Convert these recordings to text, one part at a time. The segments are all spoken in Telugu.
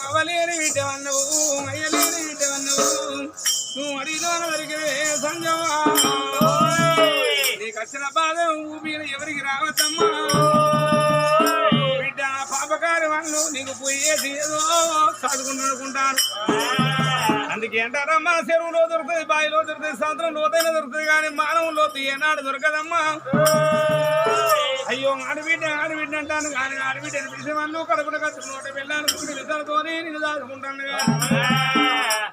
అవలేని విడ్డవన్నవు అయ్యలేని విడ్డవన్నవు నువ్వు అడిగిలోన దొరికివే సంజమా నీకు వచ్చిన బాధ ఊపిన ఎవరికి రావచ్చమ్మా బిడ్డ పాపకారి వాళ్ళు నీకు పోయేసి ఏదో చదువుకుంటూ అనుకుంటాను అందుకే అంటారమ్మా చెరువులో దొరుకుతుంది బావిలో దొరుకుతుంది సాయంత్రం లోతైన దొరుకుతుంది కానీ మానవం లోతు ఏనాడు దొరకదమ్మా అయ్యో ఆడబిడ్డ అంటాను కానీ ఆడబిడ్డని పిలిచే వాళ్ళు కడుపున ఖర్చు నోట వెళ్ళాలనుకుంటే విధాలతోనే నేను దాచుకుంటాను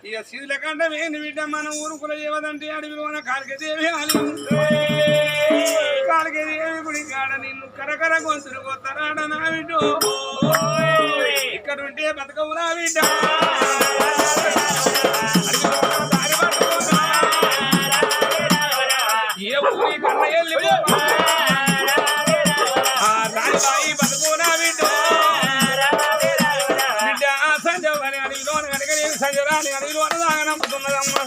ఇక శిథిల కంటే ఏంది బిడ్డ మనం ఊరుకుల ఏవదంటే అడవిలోన కాలికేదేవి కాలికేదేవి గుడి కాడ నిన్ను కరకర గొంతులు కొత్తరాడ నా బిడ్డ ఇక్కడ ఉంటే బతకవు నా బిడ్డ ఏ ఊరి కన్న వెళ్ళి బాయి బతుకునా బిడ్డ బిడ్డ సంజవని అడిగిలోన కనుక నేను సంజరాని అడిగిలోన దాగా నమ్ముతున్నదమ్మా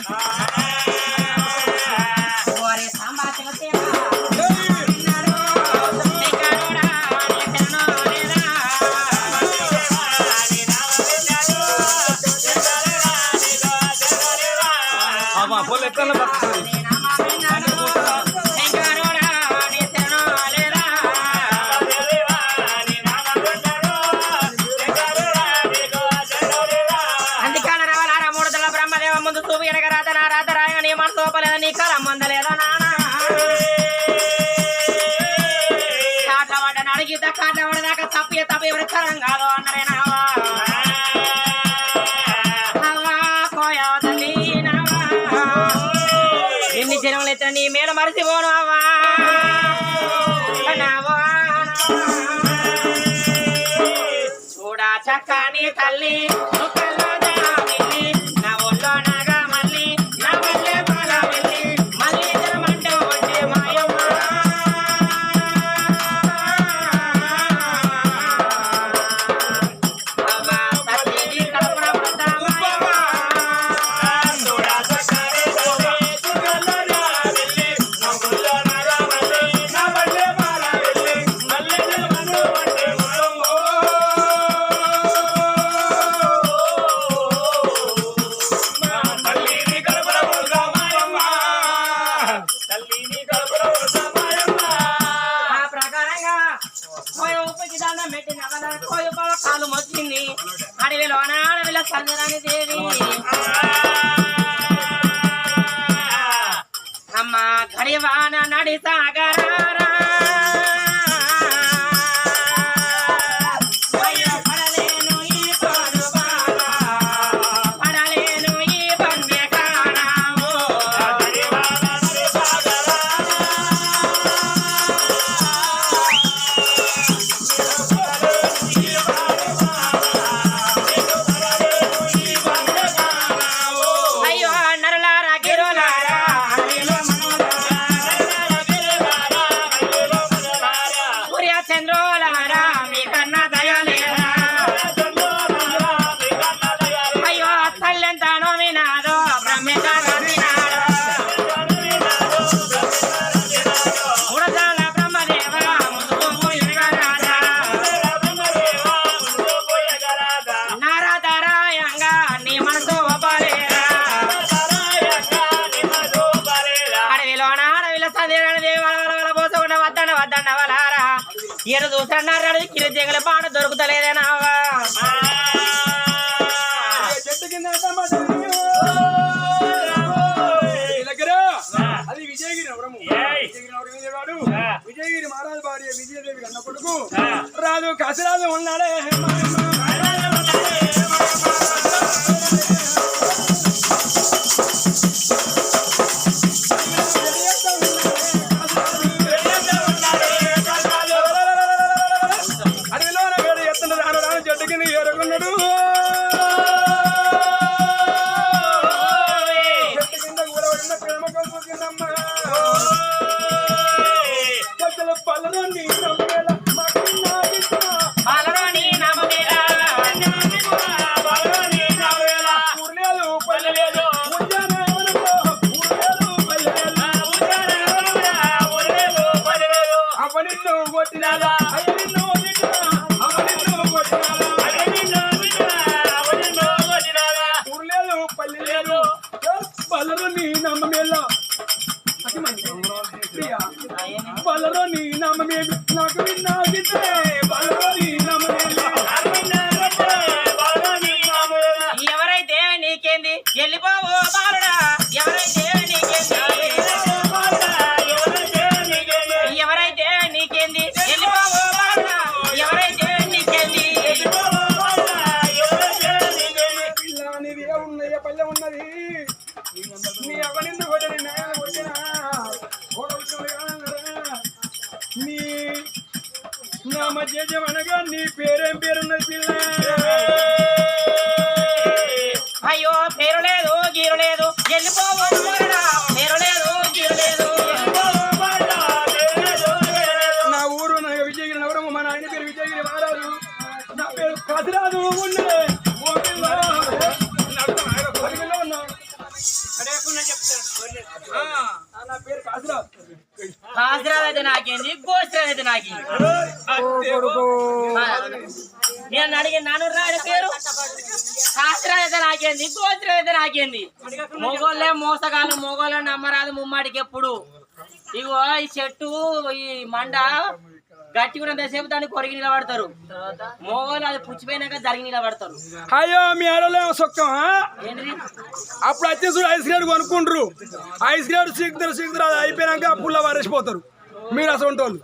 పొల ఎట్లా బతుకుతుంది కాటవాడదాకా తప్ప ఎవరి తరం కాదు అన్నారేనా ఎన్ని జనములు ఎత్తిన నీ మేలు మరిచిపోను అవ్వా చూడా చక్కని తల్లి కాలు మొచ్చింది అడవిలో అడవిలో సంజరాని దేవి అమ్మ గడివాన నడి సాగరారా ఈయన చూస్తున్నాడు కిరిజంగల పాట దొరుకుతలేదేనావా చెట్టు కింద అది విజయగిరి విజయగిరి మహారాజు భార్య విజయదేవి కన్న కొడుకు రాజు కాశీరాజు ఉన్నాడే పాలలోని నమ్మేలా వెళ్ళ బలలో నీ నామమేమి నాకు విన్నాగితే బలలో నీ నామమేమి ఎవరైతే నీకేంది వెళ్ళిపోవు బాలుడా ఎవరైతే నీకేంది ఎవరైతే నీకేంది వెళ్ళిపోవు బాలుడా ఎవరైతే నీకేంది పిల్ల నీది ఉన్నయ్య పల్లె ఉన్నది నీ ఎవరిని కొట్టని నాయన కొట్టినా నీ నామ జేజమనగా నీ పేరేం పేరున్నది పిల్ల అయ్యో పేరు లేదు గీరు లేదు వెళ్ళిపోవు బాలుడా పేరు లేదు గీరు లేదు నా ఊరు నా విజయగిరి నగరం మా నాయన పేరు విజయగిరి మహారాజు నా పేరు కాశీరాజు ఉండే ఓ పిల్ల నా పేరు కాశీరాజు హాజరాలు అయితే నాకేంది గోచరాలు అయితే నాకేంది నేను అడిగిన నాను రాని పేరు హాజరాలు అయితే నాకేంది గోచరాలు అయితే నాకేంది మొగోళ్ళే మోసగాళ్ళు మొగోళ్ళని నమ్మరాదు ముమ్మాడికి ఎప్పుడు ఇగో ఈ చెట్టు ఈ మండ గట్టిగా ఉన్నంతసేపు దాన్ని కొరిగి నిలబడతారు మొగోళ్ళు అది పుచ్చిపోయినాక జరిగి నిలబడతారు అయ్యో మీ ఆడలే సొక్కం ఏంటిది అప్పుడు వచ్చి చూడు ఐస్ గ్రేడ్ కొనుక్కుంటారు ఐస్ గ్రేడ్ సీకుతారు అది అయిపోయినాక పుల్ల వారేసిపోతారు మీరు అసలు వాళ్ళు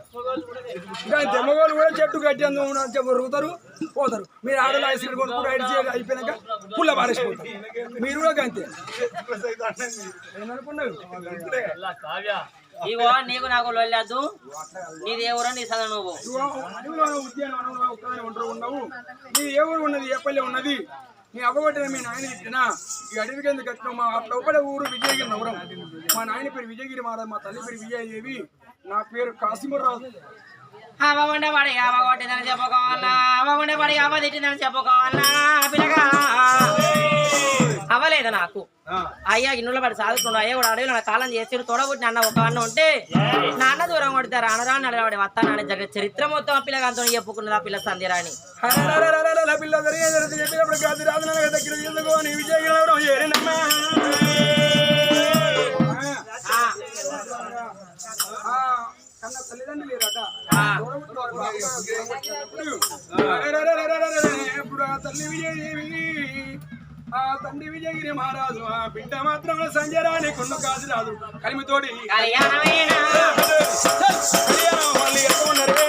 అంతే మగవాళ్ళు కూడా చెట్టు గట్టి రుగుతారు పోతారు మీరు ఆడలు ఐస్ గ్రేడ్ కొనుక్కుంటారు ఐస్ గ్రేడ్ అయిపోయినాక పుల్ల వారేసిపోతారు మీరు కూడా అంతే ఏమనుకున్నారు ఇగో నీకు నాకు వెళ్ళొద్దు నీది ఎవరో నీ సద నువ్వు ఉద్యానవనంలో ఒక్కదాని ఒంటరి ఉన్నావు నీ ఏ ఊరు ఉన్నది ఏ పల్లె ఉన్నది నీ అవ్వబట్టిన మీ నాయన చెప్పినా ఈ అడవికి ఎందుకు కట్టినావు మా లోపల ఊరు విజయగిరి నగరం మా నాయన పేరు విజయగిరి మహారాజ్ మా తల్లి పేరు విజయదేవి నా పేరు కాశీమరాజు అవ ఉండేవాడి అవ కొట్టిందని చెప్పుకోవాలా అవ ఉండేవాడి అవ తిట్టిందని చెప్పుకోవాలా పిల్లగా అవ్వలేదు నాకు అయ్యా ఇన్నులో పడి సాదుకున్నాడు అయ్యా కూడా అడవిలో కాలం చేసి తోడబుట్టిన అన్న ఒక అన్న ఉంటే నాన్న దూరం కొడతారు అనరాని అడవాడి వస్తానని జరిగిన చరిత్ర మొత్తం ఆ పిల్లగాంతో చెప్పుకున్నది ఆ పిల్ల సంధ్యరాని పిల్ల చెప్పినప్పుడు కాశీరాజు దగ్గర ఎందుకోని విజయగిరి నగరం ఏరినమ్మా కన్నా తల్లిదండ్రులు లేరట ఇప్పుడు ఆ తల్లి విజయదేవి ఆ తండ్రి విజయగిరి మహారాజు ఆ బిడ్డ మాత్రం సంజరాని కొండ కాశీరాజు కలిమితోడి వాళ్ళు ఎక్కువ ఉన్నారే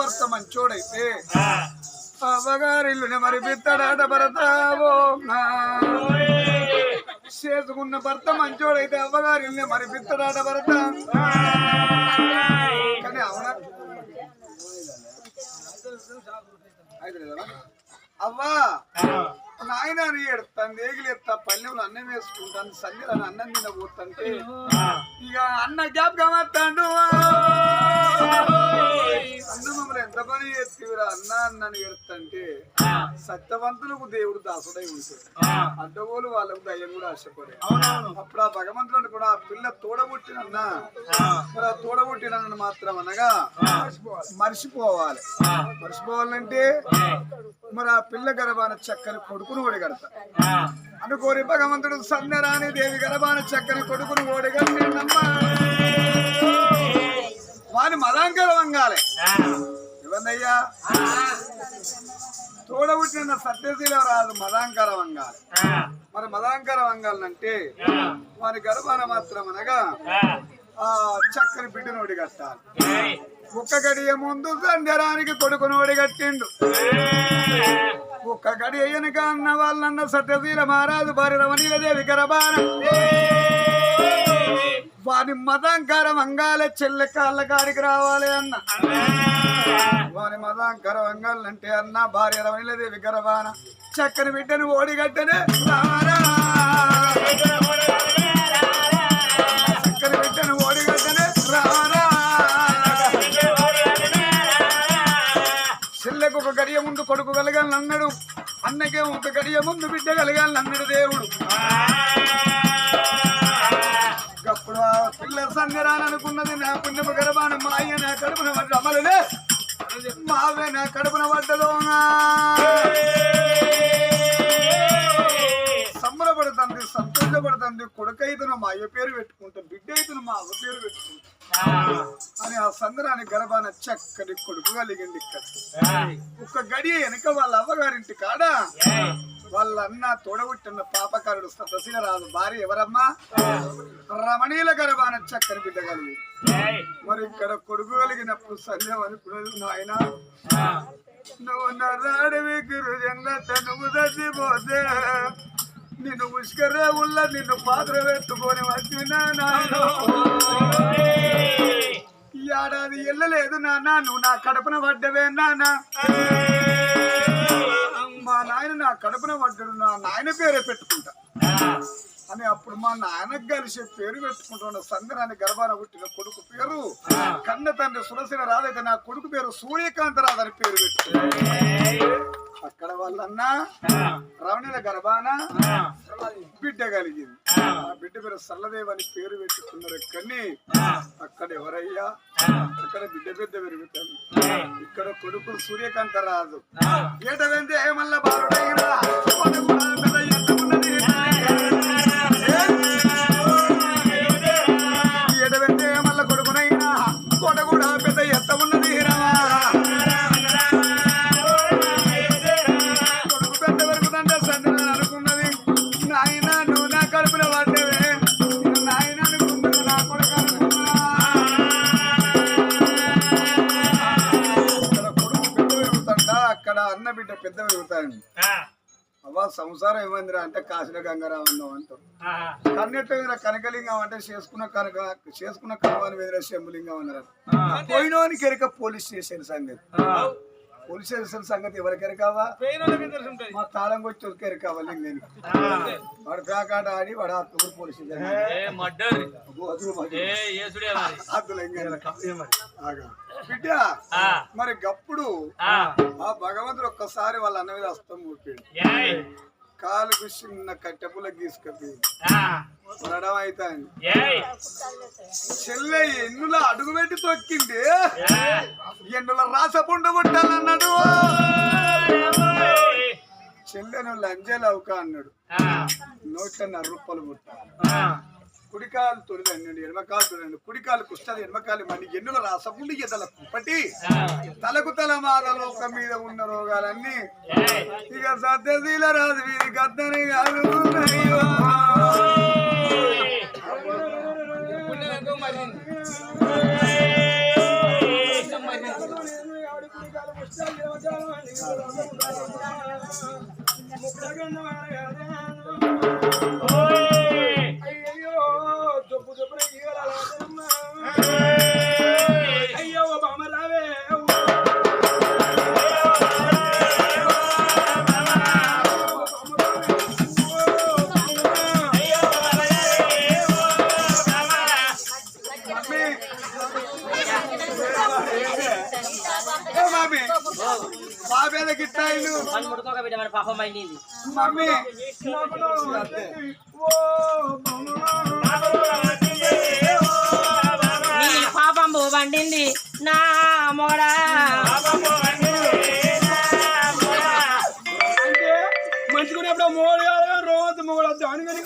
భర్త మంచోడైతే అవగారిల్లునే మరి బిత్తడాట భరతావో చేసుకున్న భర్త మంచోడైతే అవ్వగారిల్లునే మరి బిత్తడాట భరత కానీ అవునా అవ్వా నాయన ఎడతాను ఏగిలి ఎత్తా పల్లెలు అన్నం వేసుకుంటాను సన్నిలను అన్నం తినబోతుంటే ఇక అన్న జ్ఞాపకం వస్తాడు అన్న మమ్మల్ని ఎంత పని చేస్తేవిరా అన్న అన్నని ఎడుతుంటే సత్యవంతులకు దేవుడు దాసుడై ఉంటాడు అడ్డగోలు వాళ్ళకు దయ్యం కూడా ఆశపడే అప్పుడు ఆ భగవంతుడు కూడా ఆ పిల్ల తోడబుట్టినన్నా మరి ఆ తోడబుట్టిన మాత్రం అనగా మర్చిపోవాలి మర్చిపోవాలంటే మరి ఆ పిల్ల గర్భాన చక్కని కొడుకును ఓడిగడతా అనుకోని భగవంతుడు సంధ్యరాణి దేవి గర్భాన చక్కని కొడుకును ఓడిగడినమ్మా వాని మదాంకర వంగాలే ఇవన్నయ్యా తోడబుట్టిన సత్యశీల రాదు మదాంకర వంగాలి మరి మదాంకర వంగాలంటే వాని గర్భాన మాత్రం అనగా ఆ చక్కని బిడ్డను ఓడిగట్టాలి ఒక్క గడియ ముందు సంధ్యరానికి కొడుకును ఓడిగట్టిండు ఒక్క గడి అయ్యనక అన్న వాళ్ళన్న సత్యశీల మహారాజు భార్య రమణీలదేవి గర్భాన వాని మదంకర మంగాల చెల్లె కాళ్ళ కాడికి రావాలి అన్న వాని మదంకర మంగాలంటే అన్న భార్య రమణీలదేవి గర్భాన చక్కని బిడ్డను ఓడిగట్టనే రావారా చక్కని బిడ్డను ఓడిగట్టనే రావారా చెల్లెకు ఒక గడియ ముందు కొడుకు కలగాలని అన్నాడు అన్నకే ఒక గడియ ముందు బిడ్డ కలగాలని అన్నాడు దేవుడు అప్పుడు ఆ పిల్ల సంగరాననుకున్నది నా పుణ్యమ గర్భాన మా అయ్య నా కడుపున పడ్డ అమలులే మావే నా కడుపున పడ్డదో సంబరపడుతుంది సంతోషపడుతుంది కొడుకైతును మా అయ్య పేరు పెట్టుకుంటాం బిడ్డ అయితును మా అవ్వ పేరు పెట్టుకుంటాం అని ఆ సందరాని గర్భాన చక్కని కొడుకు కలిగింది ఇక్కడ ఒక్క గడియ వెనక వాళ్ళ అవ్వగారింటి కాడ వాళ్ళ అన్న తోడబుట్టిన పాపకారుడు సతశీలరాజు భార్య ఎవరమ్మా రమణీల గర్భాన చక్కని బిడ్డ కలిగి మరి ఇక్కడ కొడుకు కలిగినప్పుడు సందేహం అనుకున్నది నాయన నువ్వు నరాడివి గిరుజంగత నువ్వు తగ్గిపోతే నిన్ను ఉష్కరే ఉల్ల నిన్ను పాత్ర పెట్టుకొని వచ్చిన నాయన ఈ ఏడాది వెళ్ళలేదు నాన్న నువ్వు నా కడుపున పడ్డవే నాన్న మా నాయన నా కడుపున పడ్డాడు నా నాయన పేరే పెట్టుకుంటా అని అప్పుడు మా నాయనకు కలిసి పేరు పెట్టుకుంటున్న సంగరాన్ని గర్భాన పుట్టిన కొడుకు పేరు కన్న తండ్రి సురసేన రాదైతే నా కొడుకు పేరు సూర్యకాంతరాజు అని పేరు పెట్టుకుంటాడు అక్కడ వాళ్ళన్న రమణీల గర్భాన బిడ్డ కలిగింది ఆ బిడ్డ పేరు సల్లదేవ్ అని పేరు పెట్టుకున్నారు కానీ అక్కడ ఎవరయ్యా అక్కడ బిడ్డ పెద్ద పెరుగుతాను ఇక్కడ కొడుకు సూర్యకాంతరాజు ఏట వెంటే మల్ల బాలుడైనా ఎడవెంటే మల్ల కొడుకునైనా కొడ కూడా పెద్ద ఎత్త ఉన్నది కొడుకు పెద్ద పెరుగుతుంటే సంధి అనుకున్నది నాయన నువ్వు నా కడుపున పడ్డవే నాయన అనుకున్నా నా కొడుకు అనుకున్నా ఇక్కడ కొడుకు పెద్ద పెరుగుతుంటా అక్కడ అన్న బిడ్డ పెద్ద పెరుగుతాడు అవ్వ సంసారం ఏమైందిరా అంటే కాశీల గంగారావు అన్నావు అంటారు కన్నెట్టు కనకలింగం అంటే చేసుకున్న కనవాని వేదిన శంభులింగం అన్నారు పోయినోనికి ఎరక పోలీస్ స్టేషన్ సంగతి పోలీస్ స్టేషన్ సంగతి ఎవరికి ఎరకావా మా తాళం వచ్చి ఎరకావా లింగానికి వాడు పేకాట ఆడి వాడు ఆత్మూరు పోలీస్ స్టేషన్ బిడ్డ మరి గప్పుడు ఆ భగవంతుడు ఒక్కసారి వాళ్ళ అన్న మీద హస్తం ఊపాడు కాలుకు చిన్న కట్టెపుల గీసుకపోయి నడం అవుతాను చెల్లె ఎన్నుల అడుగు పెట్టి తొక్కింది ఎన్నుల రాసపుండ కొట్టాలన్నాడు చెల్లెను లంజలు అవుక అన్నాడు నోట్ల 100 రూపాయలు పుట్టాలి కుడికాలు తొలిది అన్నాడు ఎడమకాలు తొలిండు కుడికాలు కుస్తది ఎడమకాలు మళ్ళీ ఎన్నుల రాసపుండి ఎదల కుప్పటి తలకు తల మాదలోక మీద ఉన్న రోగాలన్నీ ఇక సత్యశీల రాజు వీరి గద్దని కాదు అయ్యో బామ రావే బాబేద గిట్టాయిలు పాపం అయింది మమ్మీ పాపం వండింది నా మోడా అంటే మంచుకునేప్పుడు మోడు కాదు రోజు మొగడు దాని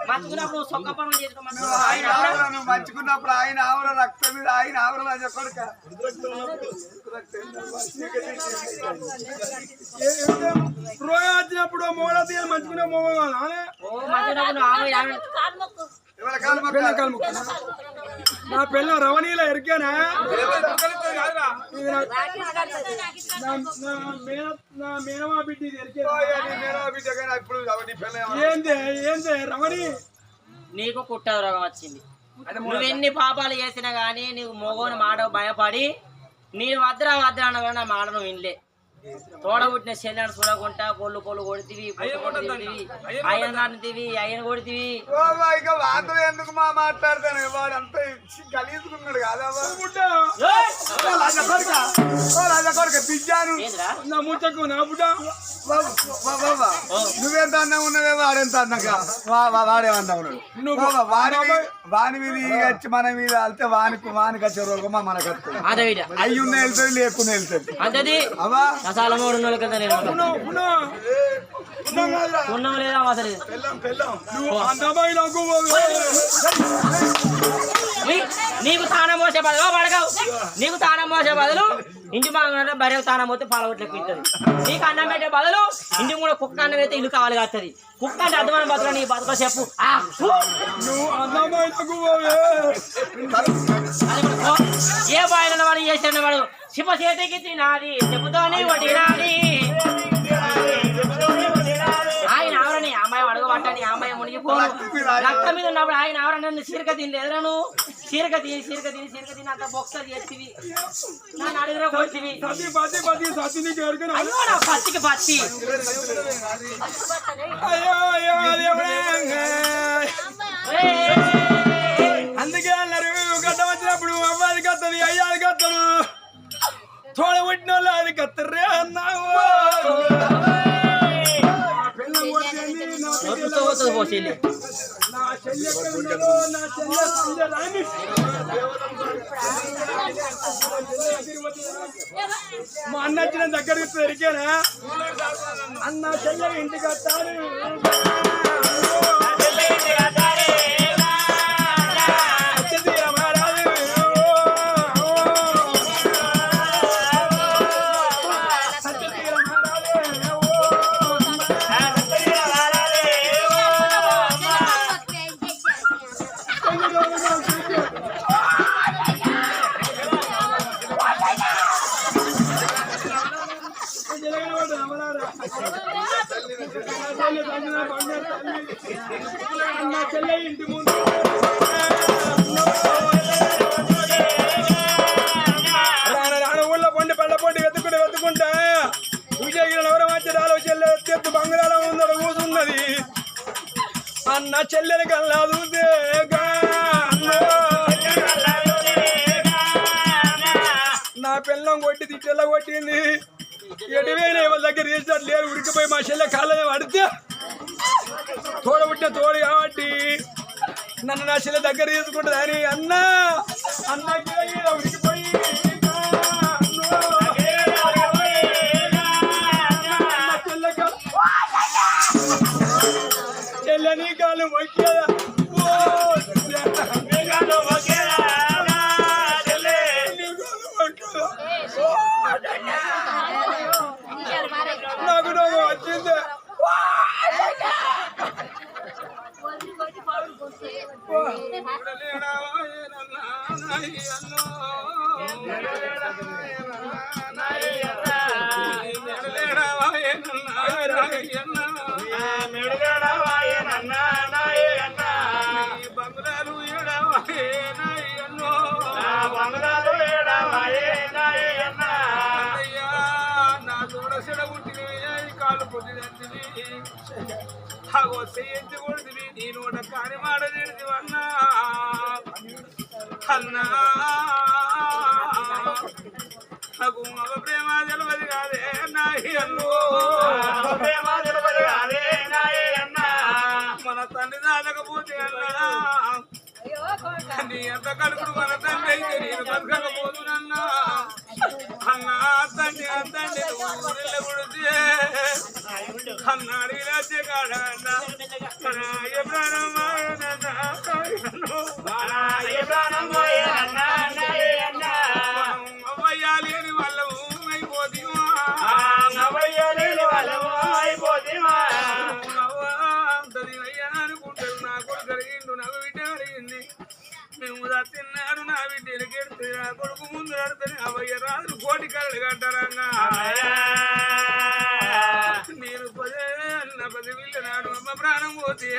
మంచుకున్నప్పుడు సొక్క పనులు చేసుకోమని మంచుకున్నప్పుడు ఆయన ఆవర రక్తం మీద ఆయన ఆవరణ చెప్పడుక రోజు వచ్చినప్పుడు మోడ తీయాలి మంచుకునే మోగ నా పిల్ల రవణీలో ఎరికేనా నా మేనమా బిడ్డ ఏంది రమణి నీకు కుట్ట రోగం వచ్చింది నువ్వు ఎన్ని పాపాలు చేసినా గానీ నీకు మొగోని మాట భయపడి నేను వద్రా అన్న నా మాట నువ్వు వినలే. తోడబుట్టిన చెల్లెని చూడకుండా పొల్లు కొడుతీవి, అయ్యను కొడుతీవి. ఇక వాతో ఎందుకు మా మాట్లాడతాను, వాడు అంతా కలిసుకున్నాడు కాదా పిజ్జాను నువ్వెంత అన్నం ఉన్నవే వాడెంత అన్నగా వాడేమన్నా ఉన్నాడు. వాని మీద వచ్చి మన మీద వెళ్తే వానికి వచ్చే రోగమా మనకు వస్తుంది. అయ్యి ఉన్న వెళ్తుంది లేకుండా వెళ్తుంది అంతది అవా ఉన్నాం లేదా అసలు నీకు తానం పోసే బదులు పడగావు, నీకు తానం పోసే బదులు ఇంటి మా బర్రెకు తానం పోతే పాలవట్లకు ఇస్తుంది. నీకు అన్నం పెట్టే బదులు ఇంటి కూడా కుక్క అన్నం అయితే ఇల్లు కావాలి కాస్తుంది. కుక్క అంటే అర్థమైన బతులు నీ బతుక చెప్పు. ఏ బాయిలన్న వాడు చేసిన వాడు శివ చేతికి తినాది చెప్పుతోని వడినాది. ఆయన ఆవరని అమ్మాయి అడగబట్టని అమ్మాయి మునిగిపోను రక్తం మీద ఉన్నప్పుడు ఆయన ఆవరణ సీరక తినలేదురా నువ్వు. సీరక తిని అంత బొక్స చేతివి నన్ను అడుగురా కొట్టివి. అయ్యో నా పచ్చికి పచ్చి అందుకే అన్నారు గడ్డ వచ్చినప్పుడు అమ్మాయి కత్తది అయ్యాది కత్తడు తోడబుట్టిన వాళ్ళు అది కత్తర్రే అన్నావు. మా అన్న వచ్చిన దగ్గరికి పెరిగానా అన్న చెల్లె ఇంటికి వస్తాడు. అన్న చెల్లె ఇంటి ముందు ఊళ్ళో పండి పళ్ళ పొండి వెతుకుంటా విజయగిరి నగరం వచ్చి రాలో చెల్లె ఎత్తు బంగారం ఉందడ కూతున్నది. అన్న చెల్లెని కల్లాదు నా పిల్లం కొట్టి తిట్టెల్ల కొట్టింది. ఎటువైనా వాళ్ళ దగ్గర చేసినట్టు లేరు. ఉరికిపోయి మా చెల్లె కాళ్ళ పడితే తోడబుట్టిన తోడు కాబట్టి నన్ను నా చెల్లె దగ్గర తీసుకుంటుంది అని అన్నకి ఉరికిపోయి చెల్లెని కాళ్ళు మొక్కేదా నాకు నాకు వచ్చింది. బంగుళాలు నా చూడ సెడ పుట్టిన కాళ్ళు పొద్దు అగో చెయ్యి కొడుతుంది నీ నోట కాని మాట తిడిది అన్నా అన్నా నాకు మగ ప్రేమ తెలియదు కాదే నాయి అన్నో ప్రేమ తెలియదు కాదే నాయి అన్నా మన తండ్రి దాటకపోతే అన్నా నీ ఎంత కడుపుడు మన తండ్రి అయితే నేను బతకకపోతున్నా అన్నా తండ్రి తండ్రి ఊరిలో కొడితే అన్న అడిగితే కాడ అవ్వయ్యాలి అని వాళ్ళము అయిపోతీవా అయ్యా అనుకుంటారు. నా కొడుకు అడిగిండు నాకు బిడ్డ అడిగింది మేము తిన్నాడు నా బిడ్డలు కెడితే నా కొడుకు ముందు నడుతుంది అవయ్య రాజు కోటి కరడు కట్టారన్నా నేను 10 వీళ్ళ నాడు అమ్మ ప్రాణం పోతే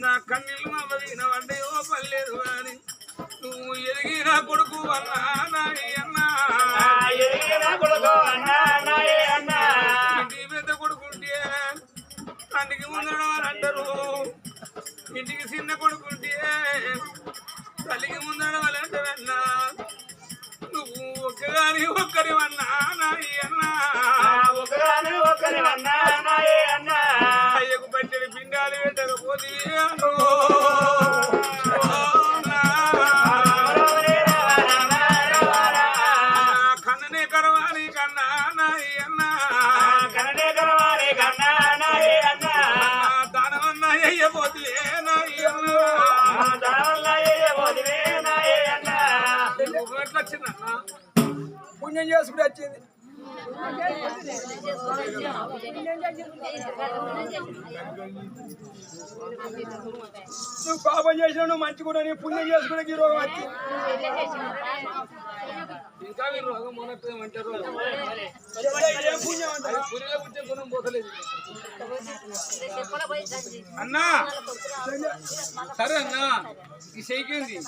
నా కన్నీళ్ళు నవ్వగిన వంటయో పర్లేదు అని నువ్వు ఎదిగిన కొడుకు అన్నా నాయి అన్నా ఇంటికి పెద్ద కొడుకుంటే తండ్రికి ముందడం అని అంటారు ఇంటికి చిన్న కొడుకుంటే తల్లికి ముందడం అని అంటావన్నా నువ్వు ఒక్కరివన్నా నాయి అన్నా అయ్యకు పచ్చడి పిండాలు పెట్టకపోతే కన్ననే కరవాలి కన్నా నాయి అన్నా దానమన్నా అయ్యపోతే నాయి అన్నా ఎట్లా వచ్చిందన్నా పుణ్యం చేసుకుని వచ్చింది నువ్వు పాపం చేసినా నువ్వు మంచి కూడా నీ పుణ్యం చేసుకునే ఈ రోగం వచ్చింది ఇంకా మీరు రోగం మొన్నట్టు ఏం పుణ్యం అంటారు పురిలో పుట్టే గుణం పోతలేదు అన్నా సరే అన్నా ఈ సైకేంది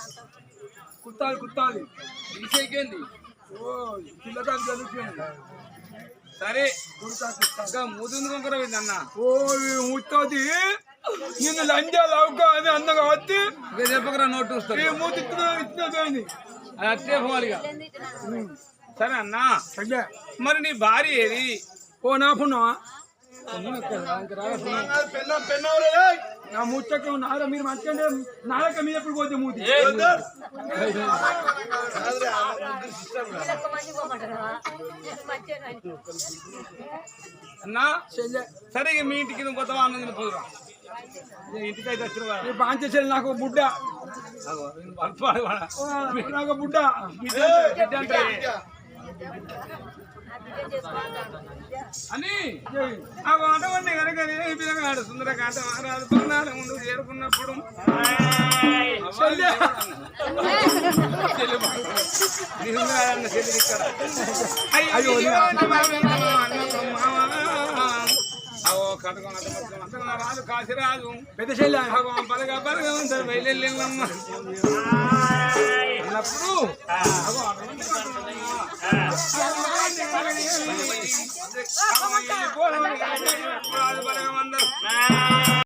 కుత్తాది ఈ సైకేంది ఓ పిల్లకాయలు చదువుతుంది సరే ఇంకా ముదుంది కొంకరవింది అన్న ఓ ముత్తది నిన్ను లంజాలు అవుకా అని అందగా వచ్చి ఇక చెప్పకరా నోటు చూస్తారు ఈ మూతి ఇచ్చినది అది అట్టే పోవాలిగా సరే అన్నా అయ్యా మరి నీ భార్య ఏది ఓ నా పుణ్యమా నా ముచ్చక నార మీరు మంచిగా నారక మీద ఎప్పుడు పోతే మూతి అన్నా సరే ఇక మీ ఇంటికి నువ్వు కొత్త ఆనందం పోదురా ఇంటికి అయితే వచ్చిన పాంచేసేది నాకు బుడ్డ నాకు బుడ్డ అని ఆ వాటవన్నీ కనుక పిల్లగాడు సుందరకాంత మహారాజు పన్నాల ముందు చేరుకున్నప్పుడు రాజు కాశీరాజు పెద్ద చెల్లి పలగా పలగా ఉంటారు బయలుదేరినమ్మ అన్నప్పుడు రాజు బలగం అందరు